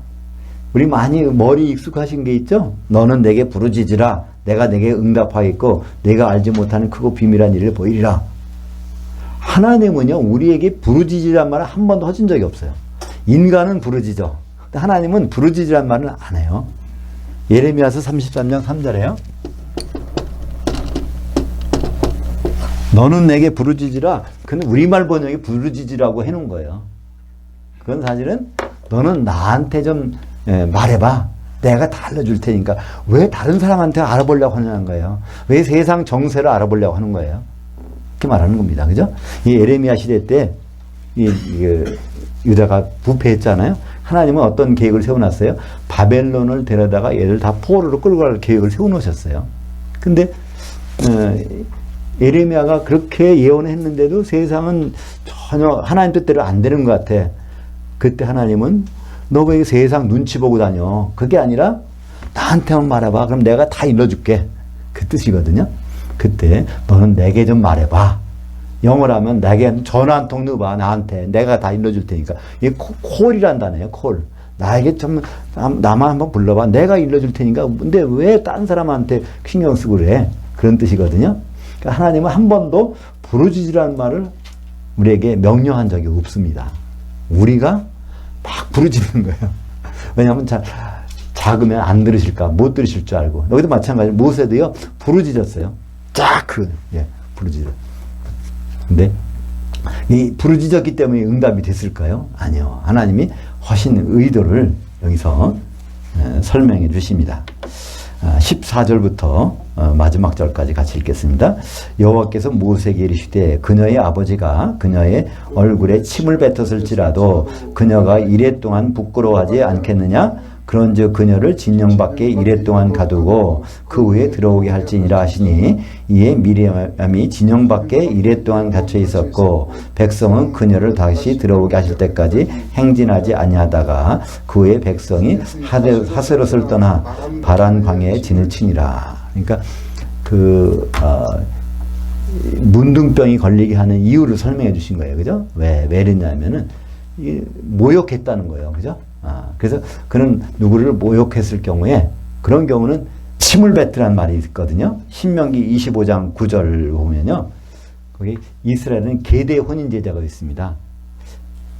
우리 많이 머리 익숙하신 게 있죠? 너는 내게 부르짖으라 내가 내게 응답하겠고 내가 알지 못하는 크고 비밀한 일을 보이리라. 하나님은요 우리에게 부르짖으란 말을 한 번도 하신 적이 없어요. 인간은 부르짖어. 하나님은 부르짖으란 말은 안 해요. 예레미야서 33장 3절에요. 너는 내게 부르짖으라. 그건 우리말 번역이 부르짖으라고 해놓은 거예요. 그건 사실은 너는 나한테 좀 말해봐. 내가 다 알려줄 테니까. 왜 다른 사람한테 알아보려고 하는 거예요? 왜 세상 정세를 알아보려고 하는 거예요? 그렇게 말하는 겁니다. 그죠? 이 예레미야 시대 때 유다가 부패했잖아요. 하나님은 어떤 계획을 세워놨어요? 바벨론을 데려다가 얘를 다 포로로 끌고 갈 계획을 세워놓으셨어요. 근데 예레미야가 그렇게 예언했는데도 세상은 전혀 하나님 뜻대로 안 되는 것 같아. 그때 하나님은 너 왜 세상 눈치 보고 다녀? 그게 아니라 나한테만 말해봐. 그럼 내가 다 일러줄게. 그 뜻이거든요. 그때 너는 내게 좀 말해봐. 영어로 하면 내게 전화 한 통 넣어봐. 나한테. 내가 다 일러줄 테니까. 이게 콜이란 단어예요. 콜. 나에게 좀 나만 한번 불러봐. 내가 일러줄 테니까. 근데 왜 딴 사람한테 신경 쓰고 그래? 그런 뜻이거든요. 그러니까 하나님은 한 번도 부르짖으라는 말을 우리에게 명령한 적이 없습니다. 우리가 막 부르짖는 거예요. 왜냐하면 작으면 안 들으실까, 못 들으실 줄 알고. 여기도 마찬가지로 모세도요, 부르짖었어요. 부르짖어. 근데 이 부르짖었기 때문에 응답이 됐을까요? 아니요. 하나님이 하신 의도를 여기서 설명해 주십니다. 14절부터 마지막 절까지 같이 읽겠습니다. 여호와께서 모세에게 이르시되 그녀의 아버지가 그녀의 얼굴에 침을 뱉었을지라도 그녀가 이레 동안 부끄러워하지 않겠느냐? 그런즉 그녀를 진영 밖에 이레 동안 가두고 그 후에 들어오게 할지니라 하시니 이에 미리암이 진영 밖에 이레 동안 갇혀 있었고 백성은 그녀를 다시 들어오게 하실 때까지 행진하지 아니하다가 그 후에 백성이 하세롯을 떠나 바란 광야에 진을 치니라. 그러니까 문둥병이 걸리게 하는 이유를 설명해 주신 거예요. 그죠? 왜 그랬냐면은 모욕했다는 거예요. 그죠? 그래서 그는 누구를 모욕했을 경우에 그런 경우는 침을 뱉으라는 말이 있거든요. 신명기 25장 9절 보면요. 거기 이스라엘은 계대 혼인제자가 있습니다.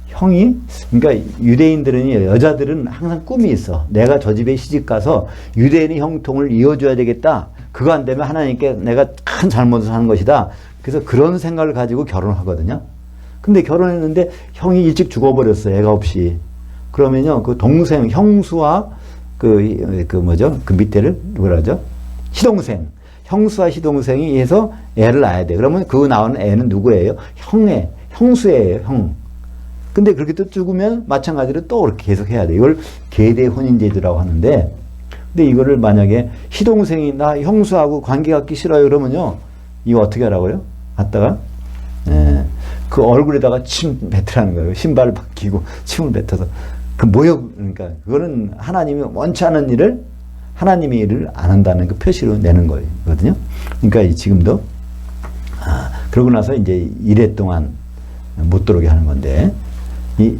형이, 그러니까 유대인들은, 여자들은 항상 꿈이 있어. 내가 저 집에 시집 가서 유대인의 형통을 이어줘야 되겠다. 그거 안 되면 하나님께 내가 큰 잘못을 하는 것이다. 그래서 그런 생각을 가지고 결혼을 하거든요. 근데 결혼했는데 형이 일찍 죽어버렸어요. 애가 없이. 그러면요, 그 동생, 형수와 그 밑에를 뭐라 하죠? 시동생. 형수와 시동생이 해서 애를 낳아야 돼. 그러면 그 낳은 애는 누구예요? 형수예요, 형. 근데 그렇게 또 죽으면 마찬가지로 또 그렇게 계속 해야 돼. 이걸 계대 혼인제도라고 하는데, 근데 이거를 만약에 시동생이 나 형수하고 관계 갖기 싫어요. 그러면요, 이거 어떻게 하라고요? 갔다가, 그 얼굴에다가 침 뱉으라는 거예요. 신발을 벗기고 침을 뱉어서. 그 모욕, 그러니까 그거는 하나님이 원치 않은 일을 하나님의 일을 안 한다는 그 표시로 내는 거거든요. 그러니까 지금도 그러고 나서 이제 이래 동안 못 들어오게 하는 건데 이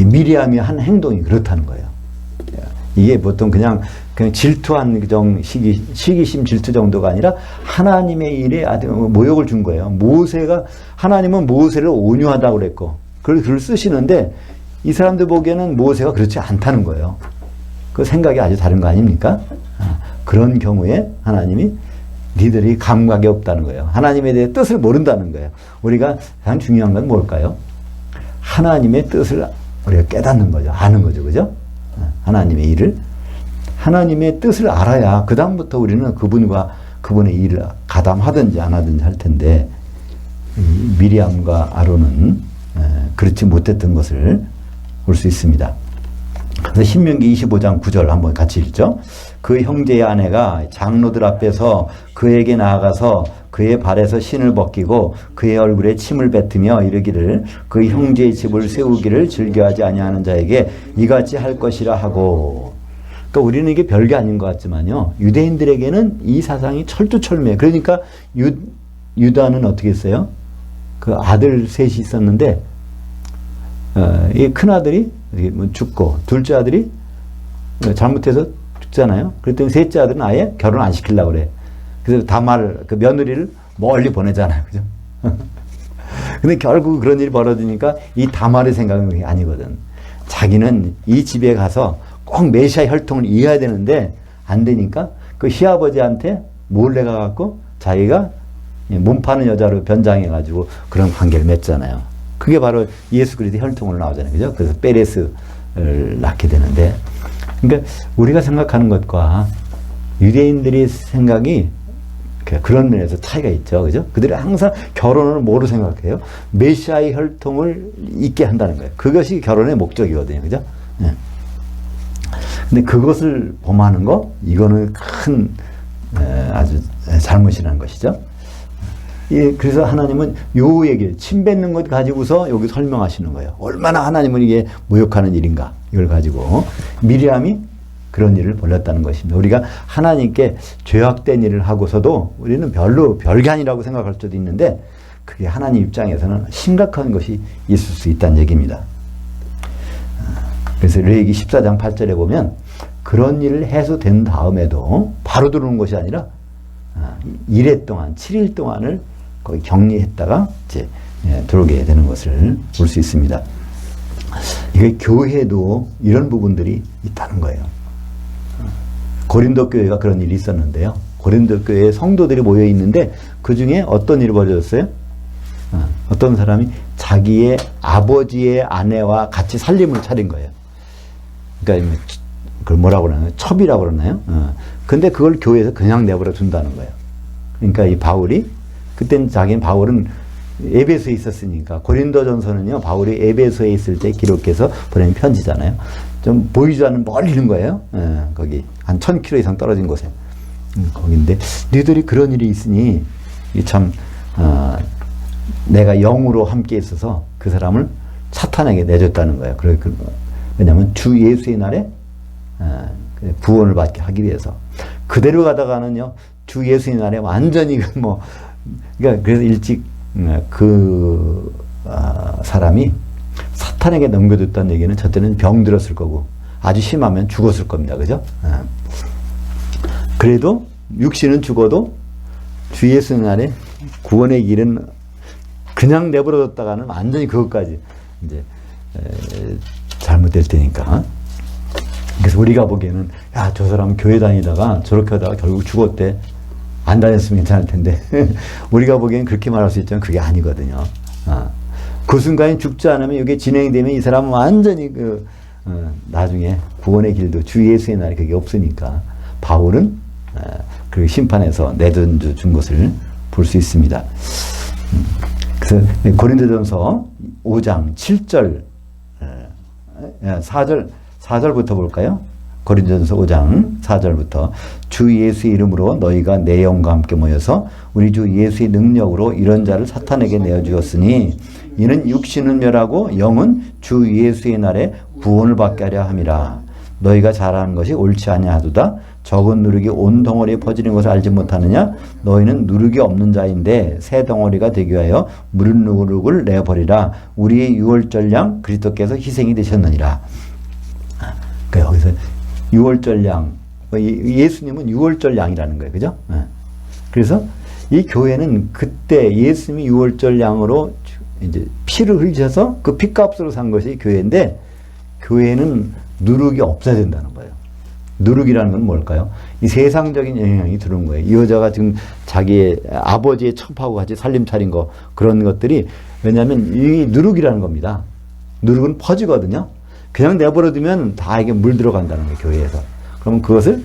미리암이 한 행동이 그렇다는 거예요. 이게 보통 그냥 질투한 시기심 질투 정도가 아니라 하나님의 일에 아주 모욕을 준 거예요. 하나님은 모세를 온유하다고 그랬고 그걸 글을 쓰시는데 이 사람들 보기에는 모세가 그렇지 않다는 거예요. 그 생각이 아주 다른 거 아닙니까? 그런 경우에 하나님이 니들이 감각이 없다는 거예요. 하나님에 대해 뜻을 모른다는 거예요. 우리가 가장 중요한 건 뭘까요? 하나님의 뜻을 우리가 깨닫는 거죠. 아는 거죠. 그죠? 하나님의 일을. 하나님의 뜻을 알아야 그 다음부터 우리는 그분의 일을 가담하든지 안 하든지 할 텐데 미리암과 아론은 그렇지 못했던 것을 볼 수 있습니다. 그래서 신명기 25장 9절 한번 같이 읽죠. 그 형제의 아내가 장로들 앞에서 그에게 나아가서 그의 발에서 신을 벗기고 그의 얼굴에 침을 뱉으며 이르기를 그 형제의 집을 세우기를 즐겨하지 아니하는 자에게 이같이 할 것이라 하고. 그러니까 우리는 이게 별게 아닌 것 같지만요. 유대인들에게는 이 사상이 철두철미해요. 그러니까 유다는 어떻게 했어요? 그 아들 셋이 있었는데 이 큰아들이 죽고 둘째 아들이 잘못해서 죽잖아요. 그랬더니 셋째 아들은 아예 결혼 안 시키려고 그래. 그래서 그 며느리를 멀리 보내잖아요. 그죠? 근데 결국 그런 일이 벌어지니까 이 다말의 생각은 아니거든. 자기는 이 집에 가서 꼭 메시아의 혈통을 이해해야 되는데 안 되니까 그 시아버지한테 몰래 가갖고 자기가 몸 파는 여자로 변장해가지고 그런 관계를 맺잖아요. 그게 바로 예수 그리스도의 혈통으로 나오잖아요. 그죠? 그래서 페레스를 낳게 되는데, 그러니까 우리가 생각하는 것과 유대인들의 생각이 그런 면에서 차이가 있죠. 그죠? 그들이 항상 결혼을 뭐로 생각해요? 메시아의 혈통을 있게 한다는 거예요. 그것이 결혼의 목적이거든요. 그죠? 네. 근데 그것을 범하는 거, 이거는 큰 아주 잘못이라는 것이죠. 예, 그래서 하나님은 요 얘기를 침 뱉는 것 가지고서 여기 설명하시는 거예요. 얼마나 하나님은 이게 모욕하는 일인가 이걸 가지고 미리암이 그런 일을 벌였다는 것입니다. 우리가 하나님께 죄악된 일을 하고서도 우리는 별로 별게 아니라고 생각할 수도 있는데 그게 하나님 입장에서는 심각한 것이 있을 수 있다는 얘기입니다. 그래서 레위기 14장 8절에 보면 그런 일을 해서 된 다음에도 바로 들어오는 것이 아니라 1회 동안 7일 동안을 거기 격리했다가 이제 들어오게 되는 것을 볼 수 있습니다. 이게 교회도 이런 부분들이 있다는 거예요. 고린도 교회가 그런 일이 있었는데요. 고린도 교회에 성도들이 모여 있는데 그 중에 어떤 일이 벌어졌어요? 어떤 사람이 자기의 아버지의 아내와 같이 살림을 차린 거예요. 그러니까 그걸 뭐라고 그러나요? 첩이라고 그러나요? 근데 그걸 교회에서 그냥 내버려 둔다는 거예요. 그러니까 이 바울이, 그땐 자기는 바울은 에베소에 있었으니까, 고린도전서는요, 바울이 에베소에 있을 때 기록해서 보낸 편지잖아요. 좀 보이지 않는 멀리 있는 거예요. 거기 한 1000km 이상 떨어진 곳에. 거긴데, 너희들이 그런 일이 있으니, 참, 내가 영으로 함께 있어서 그 사람을 사탄에게 내줬다는 거예요. 왜냐하면 주 예수의 날에 구원을 받게 하기 위해서. 그대로 가다가는요, 주 예수의 날에 완전히 그러니까 그래서 일찍 사람이 사탄에게 넘겨줬다는 얘기는 저때는 병들었을 거고 아주 심하면 죽었을 겁니다. 그죠? 그래도 육신은 죽어도 주 예수의 날에 구원의 길은 그냥 내버려뒀다가는 완전히 그것까지 이제 잘못될 테니까. 그래서 우리가 보기에는 야, 저 사람 교회 다니다가 저렇게 하다가 결국 죽었대. 안 다녔으면 괜찮을 텐데 우리가 보기에는 그렇게 말할 수 있지만 그게 아니거든요. 그 순간에 죽지 않으면 이게 진행이 되면 이 사람은 완전히 나중에 구원의 길도 주 예수의 날에 그게 없으니까 바울은 그 심판에서 내준 것을 볼 수 있습니다. 그래서 고린도전서 5장 7절 4절부터 볼까요? 고린도전서 5장 4절부터 주 예수의 이름으로 너희가 내 영과 함께 모여서 우리 주 예수의 능력으로 이런 자를 사탄에게 내어주었으니 이는 육신은 멸하고 영은 주 예수의 날에 구원을 받게 하려 함이라. 너희가 잘하는 것이 옳지 아니하도다. 적은 누룩이 온 덩어리에 퍼지는 것을 알지 못하느냐? 너희는 누룩이 없는 자인데 새 덩어리가 되기 위하여 무른 누룩을 내버리라. 우리의 유월절 양 그리스도께서 희생이 되셨느니라. 여기서 유월절 양, 예수님은 유월절 양이라는 거예요. 그죠? 그래서 이 교회는 그때 예수님이 유월절 양으로 이제 피를 흘리셔서 그 피값으로 산 것이 교회인데, 교회는 누룩이 없어야 된다는 거예요. 누룩이라는 건 뭘까요? 이 세상적인 영향이 들어온 거예요. 이 여자가 지금 자기의 아버지의 첩하고 같이 살림 차린 거, 그런 것들이, 왜냐하면 이 누룩이라는 겁니다. 누룩은 퍼지거든요. 그냥 내버려두면 다 이게 물 들어간다는 거예요, 교회에서. 그러면 그것을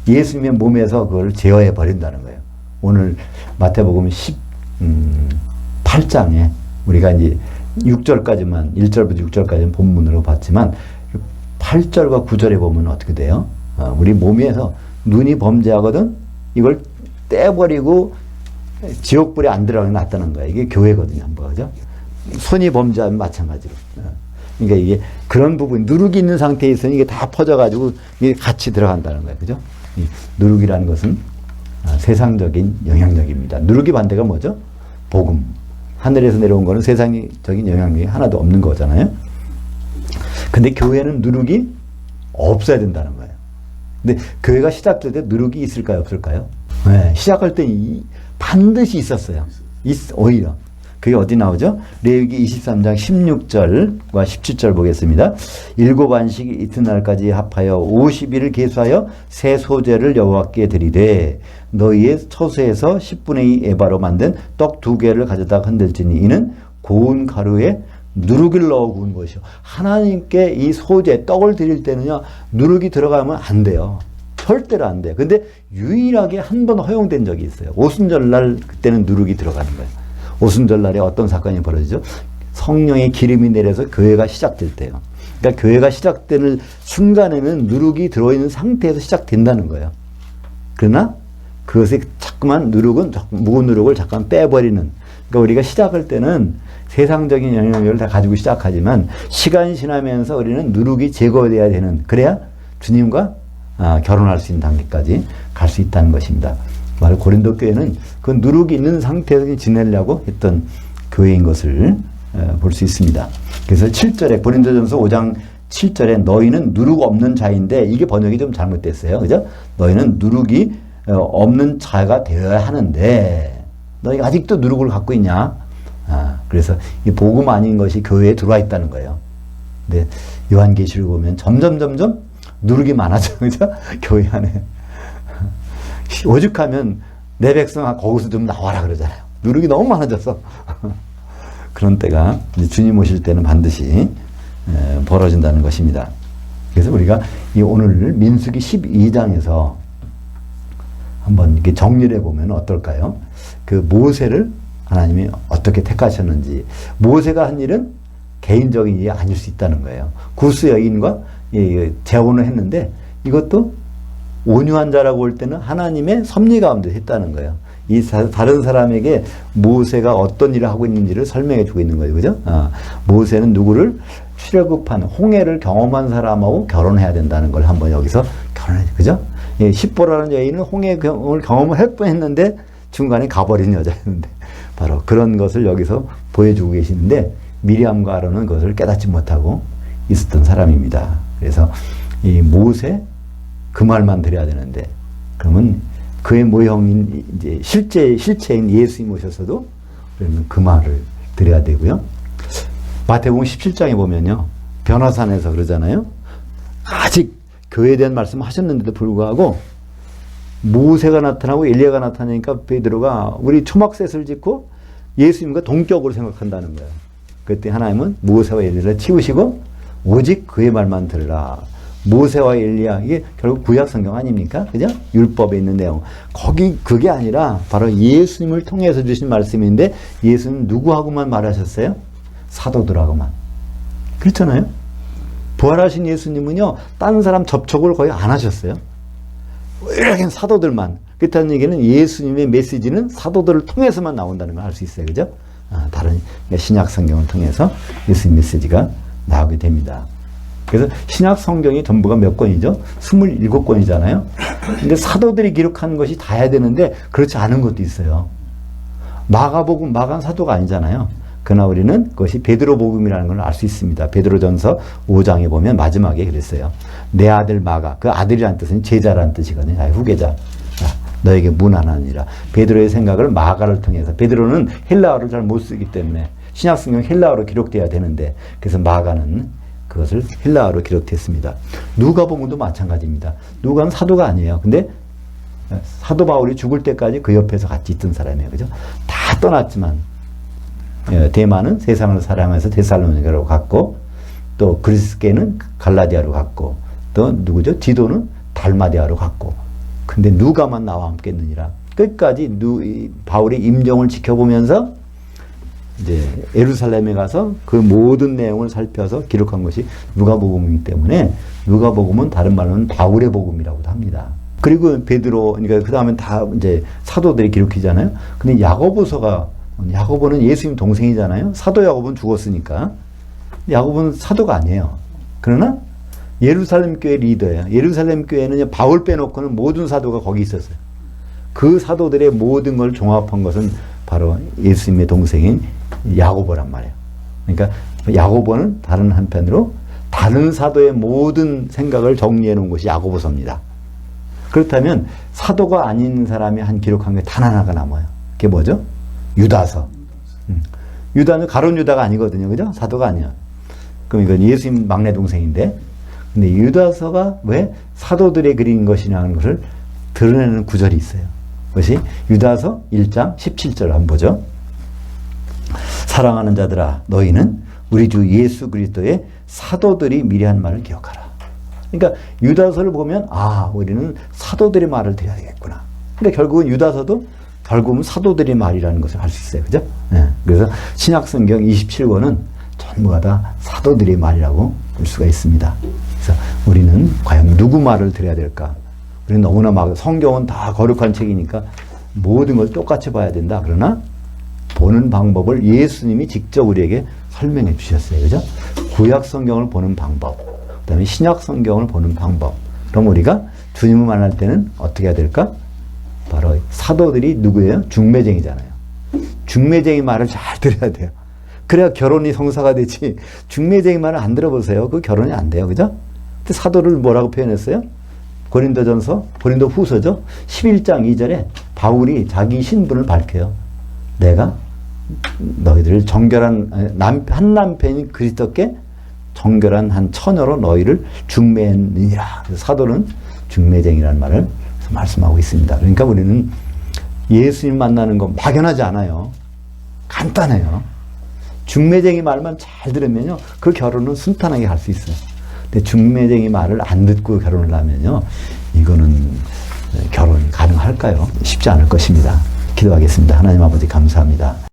예수님의 몸에서 그걸 제어해 버린다는 거예요. 오늘 마태복음 18장에 우리가 이제 6절까지만, 1절부터 6절까지는 본문으로 봤지만 8절과 9절에 보면 어떻게 돼요? 우리 몸에서 눈이 범죄하거든 이걸 떼버리고 지옥불에 안 들어가게 놨다는 거예요. 이게 교회거든요. 한번 그죠? 손이 범죄하면 마찬가지로. 그러니까 이게 그런 부분, 누룩이 있는 상태에 있으니 이게 다 퍼져가지고 이게 같이 들어간다는 거예요. 그죠? 이 누룩이라는 것은 세상적인 영향력입니다. 누룩의 반대가 뭐죠? 복음. 하늘에서 내려온 거는 세상적인 영향력이 하나도 없는 거잖아요. 근데 교회는 누룩이 없어야 된다는 거예요. 근데 교회가 시작될 때 누룩이 있을까요? 없을까요? 네, 시작할 때 반드시 있었어요. 오히려. 그게 어디 나오죠? 레위기 23장 16절과 17절 보겠습니다. 7안식 이튿날까지 합하여 50일을 계수하여 새 소재를 여호와께 드리되 너희의 처소에서 10분의 2 에바로 만든 떡 2개를 가져다 흔들지니 이는 고운 가루에 누룩을 넣어 구운 것이요. 하나님께 이 소재, 떡을 드릴 때는요, 누룩이 들어가면 안 돼요. 절대로 안 돼요. 근데 유일하게 한 번 허용된 적이 있어요. 오순절날 그때는 누룩이 들어가는 거예요. 오순절날에 어떤 사건이 벌어지죠? 성령의 기름이 내려서 교회가 시작될 때요. 그러니까 교회가 시작되는 순간에는 누룩이 들어있는 상태에서 시작된다는 거예요. 그러나 그것에 자꾸만 누룩은, 묵은 누룩을 잠깐 빼버리는. 그러니까 우리가 시작할 때는 세상적인 영향력을 다 가지고 시작하지만 시간이 지나면서 우리는 누룩이 제거되어야 되는, 그래야 주님과 결혼할 수 있는 단계까지 갈 수 있다는 것입니다. 바로 고린도 교회는 그 누룩이 있는 상태에서 지내려고 했던 교회인 것을 볼 수 있습니다. 그래서 7절에, 고린도전서 5장 7절에 너희는 누룩 없는 자인데, 이게 번역이 좀 잘못됐어요. 그죠? 너희는 누룩이 없는 자가 되어야 하는데 너희가 아직도 누룩을 갖고 있냐? 그래서 이 복음 아닌 것이 교회에 들어와 있다는 거예요. 근데 요한계시를 보면 점점 누룩이 많아져. 그죠? 교회 안에. 오죽하면 내 백성아 거기서 좀 나와라 그러잖아요. 누룩이 너무 많아져서. 그런 때가 이제 주님 오실 때는 반드시 벌어진다는 것입니다. 그래서 우리가 이 오늘 민수기 12장에서 한번 이렇게 정리를 해보면 어떨까요? 그 모세를 하나님이 어떻게 택하셨는지, 모세가 한 일은 개인적인 일이 아닐 수 있다는 거예요. 구스 여인과 재혼을 했는데 이것도 온유한 자라고 볼 때는 하나님의 섭리 가운데 했다는 거예요. 이 다른 사람에게 모세가 어떤 일을 하고 있는지를 설명해 주고 있는 거예요. 그죠? 모세는 누구를 출애굽한 홍해를 경험한 사람하고 결혼해야 된다는 걸 한번 여기서 결혼해. 그죠? 십보라는 여인은 홍해 경험을 할 뻔했는데 중간에 가버린 여자였는데 바로 그런 것을 여기서 보여주고 계시는데 미리암과 아론은 그것을 깨닫지 못하고 있었던 사람입니다. 그래서 이 모세 그 말만 드려야 되는데 그러면 그의 모형인 이제 실체인 예수님 오셔서도 그러면 그 말을 드려야 되고요. 마태복음 17장에 보면요. 변화산에서 그러잖아요. 아직 교회에 대한 말씀 하셨는데도 불구하고 모세가 나타나고 엘리야가 나타나니까 베드로가 우리 초막셋을 짓고 예수님과 동격으로 생각한다는 거예요. 그때 하나님은 모세와 엘리야를 치우시고 오직 그의 말만 들으라. 모세와 엘리야, 이게 결국 구약 성경 아닙니까? 그죠? 율법에 있는 내용. 그게 아니라 바로 예수님을 통해서 주신 말씀인데 예수는 누구하고만 말하셨어요? 사도들하고만. 그렇잖아요? 부활하신 예수님은요, 다른 사람 접촉을 거의 안 하셨어요. 이렇게 사도들만. 그렇다는 얘기는 예수님의 메시지는 사도들을 통해서만 나온다는 걸 알 수 있어요. 그죠? 다른 신약 성경을 통해서 예수님 메시지가 나오게 됩니다. 그래서 신약 성경이 전부가 몇 권이죠? 27권이잖아요. 근데 사도들이 기록한 것이 다야 되는데 그렇지 않은 것도 있어요. 마가복음, 마가는 사도가 아니잖아요. 그러나 우리는 그것이 베드로복음이라는 걸 알 수 있습니다. 베드로전서 5장에 보면 마지막에 그랬어요. 내 아들 마가, 그 아들이란 뜻은 제자란 뜻이거든요. 후계자. 너에게 문안하니라. 베드로의 생각을 마가를 통해서, 베드로는 헬라어를 잘 못 쓰기 때문에 신약 성경 헬라어로 기록돼야 되는데 그래서 마가는 그것을 헬라어로 기록했습니다. 누가복음도 마찬가지입니다. 누가는 사도가 아니에요. 근데 사도 바울이 죽을 때까지 그 옆에서 같이 있던 사람이에요. 그죠? 다 떠났지만 데마는 세상을 사랑해서 데살로니가로 갔고 또 그리스께는 갈라디아로 갔고 또 누구죠? 디도는 달마디아로 갔고 근데 누가만 나와 함께 있느니라. 끝까지 바울의 임종을 지켜보면서 이제 예루살렘에 가서 그 모든 내용을 살펴서 기록한 것이 누가복음이기 때문에 누가복음은 다른 말로는 바울의 복음이라고도 합니다. 그리고 베드로, 그러니까 그 다음에 다 이제 사도들이 기록이잖아요. 근데 야고보는 예수님 동생이잖아요. 사도 야고보는 죽었으니까. 야고보는 사도가 아니에요. 그러나 예루살렘 교회 리더예요. 예루살렘 교회는 바울 빼놓고는 모든 사도가 거기 있었어요. 그 사도들의 모든 걸 종합한 것은 바로 예수님의 동생인 야고보란 말이에요. 그러니까 야고보는 다른 한편으로 다른 사도의 모든 생각을 정리해 놓은 것이 야고보서입니다. 그렇다면 사도가 아닌 사람이 기록한 게 단 하나가 남아요. 그게 뭐죠? 유다서. 유다는 가룟 유다가 아니거든요. 그죠? 사도가 아니야. 그럼 이건 예수님 막내 동생인데 근데 유다서가 왜 사도들의 그린 것이냐는 것을 드러내는 구절이 있어요. 그것이 유다서 1장 17절 한번 보죠. 사랑하는 자들아 너희는 우리 주 예수 그리스도의 사도들이 미리 한 말을 기억하라. 그러니까 유다서를 보면 우리는 사도들의 말을 드려야 되겠구나. 그러니까 결국은 유다서도 결국은 사도들의 말이라는 것을 알 수 있어요. 그죠? 네. 그래서 신약성경 27권은 전부가 다 사도들의 말이라고 볼 수가 있습니다. 그래서 우리는 과연 누구 말을 드려야 될까? 우리는 너무나 성경은 다 거룩한 책이니까 모든 걸 똑같이 봐야 된다. 그러나 보는 방법을 예수님이 직접 우리에게 설명해 주셨어요. 그죠? 구약 성경을 보는 방법, 그 다음에 신약 성경을 보는 방법. 그럼 우리가 주님을 만날 때는 어떻게 해야 될까? 바로 사도들이 누구예요? 중매쟁이잖아요. 중매쟁이 말을 잘 들어야 돼요. 그래야 결혼이 성사가 되지. 중매쟁이 말을 안 들어보세요. 그 결혼이 안 돼요. 그죠? 근데 사도를 뭐라고 표현했어요? 고린도 후서죠. 11장 2절에 바울이 자기 신분을 밝혀요. 내가 너희들을 정결한 한 남편인 그리스도께 정결한 한 처녀로 너희를 중매했느니라. 사도는 중매쟁이라는 말을 말씀하고 있습니다. 그러니까 우리는 예수님 만나는 거 막연하지 않아요. 간단해요. 중매쟁이 말만 잘 들으면요, 그 결혼은 순탄하게 할 수 있어요. 근데 중매쟁이 말을 안 듣고 결혼을 하면요, 이거는 결혼이 가능할까요? 쉽지 않을 것입니다. 기도하겠습니다. 하나님 아버지 감사합니다.